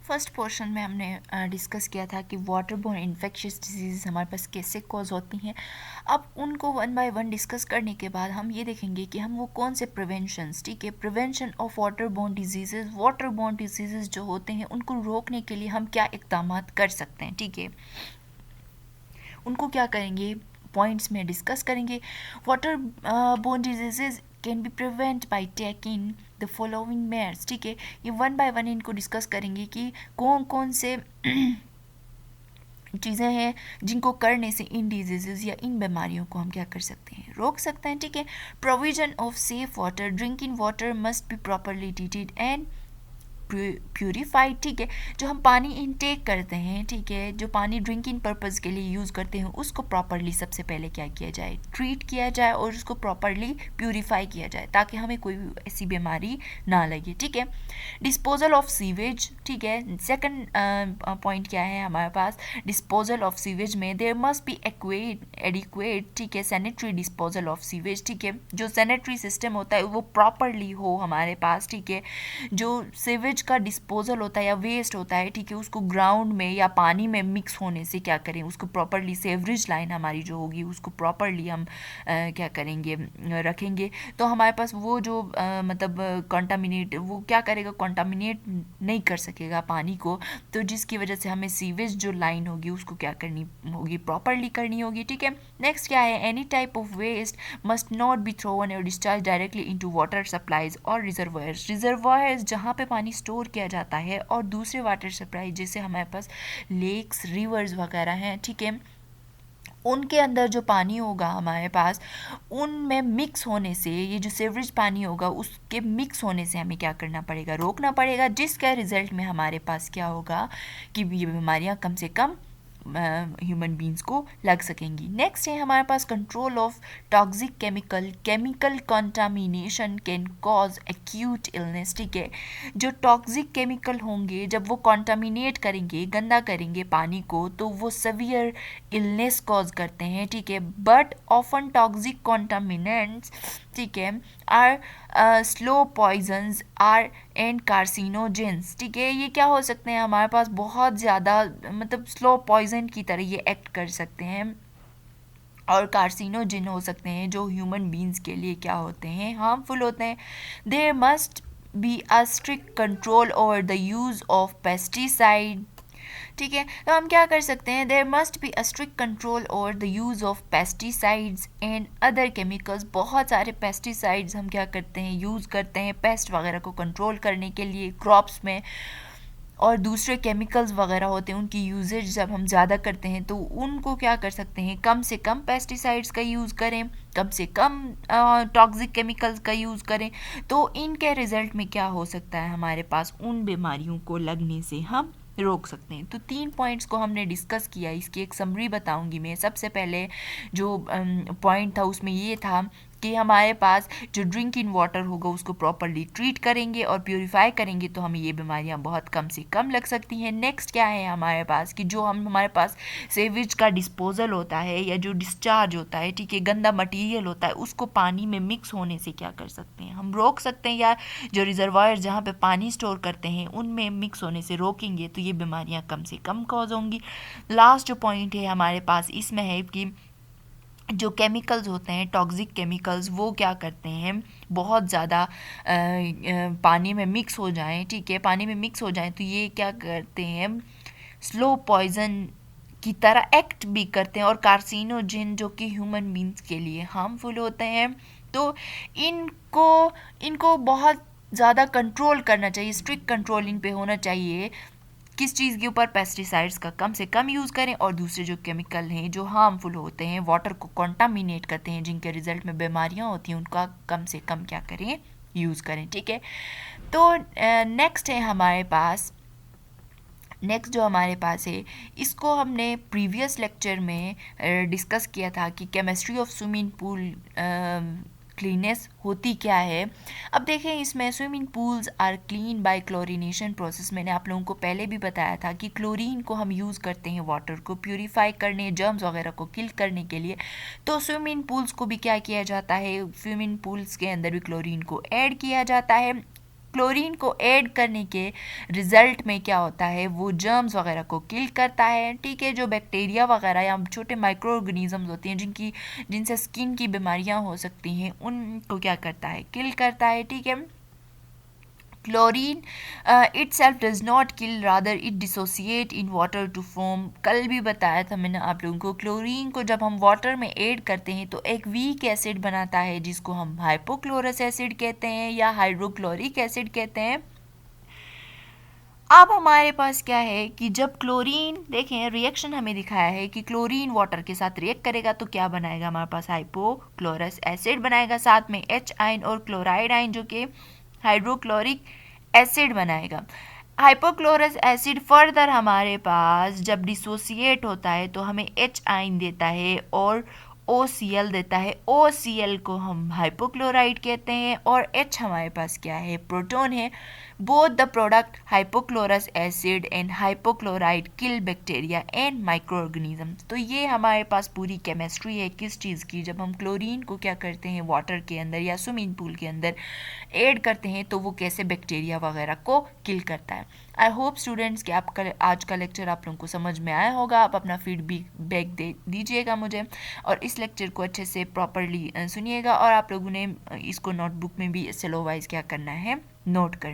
First portion में हमने discuss किया था कि वाटर बोर्न इन्फेक्शियस डिजीज़ हमारे पास कैसे कॉज होती हैं। अब उनको वन बाय वन डिस्कस करने के बाद हम ये देखेंगे कि हम वो कौन से प्रिवेंशंस, ठीक है, prevention of water borne disease जो होते हैं उनको रोकने के लिए हम क्या इक़दाम कर सकते हैं, ठीक है। उनको क्या करेंगे, पॉइंट्स में डिस्कस करेंगे। Water borne diseases can be prevent by taking the following measures, ठीक है। ये वन बाय वन इनको डिस्कस करेंगे कि कौन कौन से चीज़ें हैं जिनको करने से इन डिजीज़ या इन बीमारियों को हम क्या कर सकते हैं, रोक सकते हैं, ठीक है। Provision of safe water, drinking water must be properly treated and purified, ठीक है। जो हम पानी इनटेक करते हैं, ठीक है, जो पानी ड्रिंकिंग पर्पज़ के लिए यूज़ करते हैं उसको प्रॉपरली सबसे पहले क्या किया जाए, ट्रीट किया जाए और उसको प्रॉपरली प्यूरिफाई किया जाए ताकि हमें कोई ऐसी बीमारी ना लगे, ठीक है। डिस्पोजल ऑफ सीवेज, ठीक है। सेकंड पॉइंट क्या है हमारे पास, डिस्पोजल ऑफ सीवेज में देयर मस्ट बी एडिक्वेट, ठीक है, सैनिटरी डिस्पोजल ऑफ सीवेज, ठीक है। जो सैनिटरी सिस्टम होता है वो प्रॉपरली हो हमारे पास, ठीक है। जो सीवेज का डिस्पोजल होता है या वेस्ट होता है, ठीक है, उसको ग्राउंड में या पानी में मिक्स होने से क्या करें, उसको प्रॉपरली सेवरेज लाइन हमारी जो होगी उसको प्रॉपरली हम क्या करेंगे, रखेंगे। तो हमारे पास वो जो मतलब कंटामिनेट, वो क्या करेगा, कंटामिनेट नहीं कर सकेगा पानी को, तो जिसकी वजह से हमें सीवेज जो लाइन होगी उसको क्या करनी होगी, प्रॉपरली करनी होगी, ठीक है। नेक्स्ट क्या है, any type of waste must not be thrown और discharge directly into water supplies और रिजर्वायर्स जहाँ पे पानी स्टोर किया जाता है, और दूसरे वाटर सप्लाई जैसे हमारे पास लेक्स, रिवर्स वगैरह हैं, ठीक है, उनके अंदर जो पानी होगा हमारे पास, उनमें मिक्स होने से, ये जो सीवरेज पानी होगा उसके मिक्स होने से हमें क्या करना पड़ेगा, रोकना पड़ेगा, जिसका रिजल्ट में हमारे पास क्या होगा कि ये बीमारियां कम से कम ह्यूमन बींग्स को लग सकेंगी। नेक्स्ट है हमारे पास control of toxic chemical contamination can cause acute illness, ठीक है। जो टॉक्सिक केमिकल होंगे जब वो कंटामिनेट करेंगे, गंदा करेंगे पानी को, तो वो सवियर इलनेस कॉज करते हैं, ठीक है। बट ऑफन टॉक्सिक कॉन्टामिनेंट्स, ठीक है, are slow poisons are and carcinogens, ठीक है। ये क्या हो सकते हैं हमारे पास, बहुत ज़्यादा मतलब स्लो पॉइजन की तरह ये एक्ट कर सकते हैं और कार्सिनोजिन हो सकते हैं, जो ह्यूमन बींग्स के लिए क्या होते हैं, हार्मफुल होते हैं। There must be a strict control over the use of pesticide, ठीक है। तो हम क्या कर सकते हैं, there must be a strict control over the use of pesticides and other chemicals. बहुत सारे पेस्टिसाइड्स हम क्या करते हैं, यूज़ करते हैं पेस्ट वगैरह को कंट्रोल करने के लिए क्रॉप्स में, और दूसरे केमिकल्स वगैरह होते हैं उनकी यूजेज जब हम ज़्यादा करते हैं तो उनको क्या कर सकते हैं, कम से कम पेस्टिसाइड्स का यूज़ करें, कम से कम टॉक्सिक केमिकल्स का यूज़ करें। तो इनके रिज़ल्ट में क्या हो सकता है, हमारे पास उन बीमारियों को लगने से हम रोक सकते हैं। तो 3 पॉइंट्स को हमने डिस्कस किया, इसकी एक समरी बताऊंगी मैं। सबसे पहले जो पॉइंट था उसमें ये था कि हमारे पास जो ड्रिंकिंग वाटर होगा उसको प्रॉपरली ट्रीट करेंगे और प्योरीफाई करेंगे तो हमें ये बीमारियां बहुत कम से कम लग सकती हैं। नेक्स्ट क्या है हमारे पास कि जो हमारे पास सेवेज का डिस्पोजल होता है या जो डिस्चार्ज होता है, ठीक है, गंदा मटेरियल होता है, उसको पानी में मिक्स होने से क्या कर सकते हैं, हम रोक सकते हैं, या जो रिजर्वायर जहाँ पे पानी स्टोर करते हैं उनमें मिक्स होने से रोकेंगे तो ये बीमारियां कम से कम कॉज होंगी। लास्ट जो पॉइंट है हमारे पास इसमें है कि जो केमिकल्स होते हैं, टॉक्सिक केमिकल्स, वो क्या करते हैं, बहुत ज़्यादा पानी में मिक्स हो जाएं, ठीक है, पानी में मिक्स हो जाएं तो ये क्या करते हैं, स्लो पॉइजन की तरह एक्ट भी करते हैं और कार्सिनोजिन जो कि ह्यूमन बींग्स के लिए हार्मफुल होते हैं। तो इनको बहुत ज़्यादा कंट्रोल करना चाहिए, स्ट्रिक्ट कंट्रोलिंग पे होना चाहिए। किस चीज़ के ऊपर, पेस्टिसाइड्स का कम से कम यूज़ करें, और दूसरे जो केमिकल हैं जो हार्मफुल होते हैं, वाटर को कॉन्टामिनेट करते हैं, जिनके रिजल्ट में बीमारियां होती हैं, उनका कम से कम क्या करें, यूज़ करें, ठीक है। तो नेक्स्ट है हमारे पास, नेक्स्ट जो हमारे पास है इसको हमने प्रीवियस लेक्चर में डिस्कस किया था कि chemistry of swimming pool cleanness होती क्या है। अब देखें, इसमें swimming pools are clean by chlorination process. मैंने आप लोगों को पहले भी बताया था कि क्लोरीन को हम यूज़ करते हैं वाटर को प्यूरिफाई करने, जर्म्स वगैरह को किल करने के लिए। तो स्विमिंग पूल्स को भी क्या किया जाता है, स्विमिंग पूल्स के अंदर भी क्लोरीन को ऐड किया जाता है। क्लोरीन को ऐड करने के रिजल्ट में क्या होता है, वो जर्म्स वगैरह को किल करता है, ठीक है। जो बैक्टीरिया वगैरह या छोटे माइक्रो ऑर्गेनिजम्स होती हैं जिनसे स्किन की बीमारियां हो सकती हैं, उनको क्या करता है, किल करता है, ठीक है। Chlorine itself does not kill, rather it dissociate in water to form, कल भी बताया था मैंने आप लोगों को, क्लोरीन को जब हम वाटर में ऐड करते हैं तो एक वीक एसिड बनाता है जिसको हम हाइपोक्लोरस एसिड कहते हैं या हाइड्रोक्लोरिक एसिड कहते हैं। अब हमारे पास क्या है कि जब क्लोरीन, देखें रिएक्शन हमें दिखाया है कि क्लोरीन वाटर के साथ रिएक्ट करेगा तो क्या बनाएगा, हमारे पास हाइपोक्लोरस एसिड बनाएगा, साथ में H आयन और क्लोराइड आयन जो कि हाइड्रोक्लोरिक एसिड बनाएगा। हाइपोक्लोरस एसिड फर्दर हमारे पास जब डिसोसिएट होता है तो हमें H आयन देता है और OCl देता है। OCl को हम हाइपोक्लोराइड कहते हैं और H हमारे पास क्या है, प्रोटॉन है। Both the product hypochlorous acid and hypochloride kill bacteria and micro organism. तो ये हमारे पास पूरी केमिस्ट्री है किस चीज़ की, जब हम क्लोरीन को क्या करते हैं वाटर के अंदर या स्विमिंग पूल के अंदर ऐड करते हैं तो वो कैसे बैक्टीरिया वगैरह को किल करता है। आई होप स्टूडेंट्स कि आपका आज का लेक्चर आप लोगों को समझ में आया होगा। आप अपना फीडबैक दे दीजिएगा मुझे और इस लेक्चर को अच्छे से प्रॉपरली सुनिएगा और आप लोगों ने इसको नोटबुक में भी स्लो वाइज क्या करना है, नोट करना।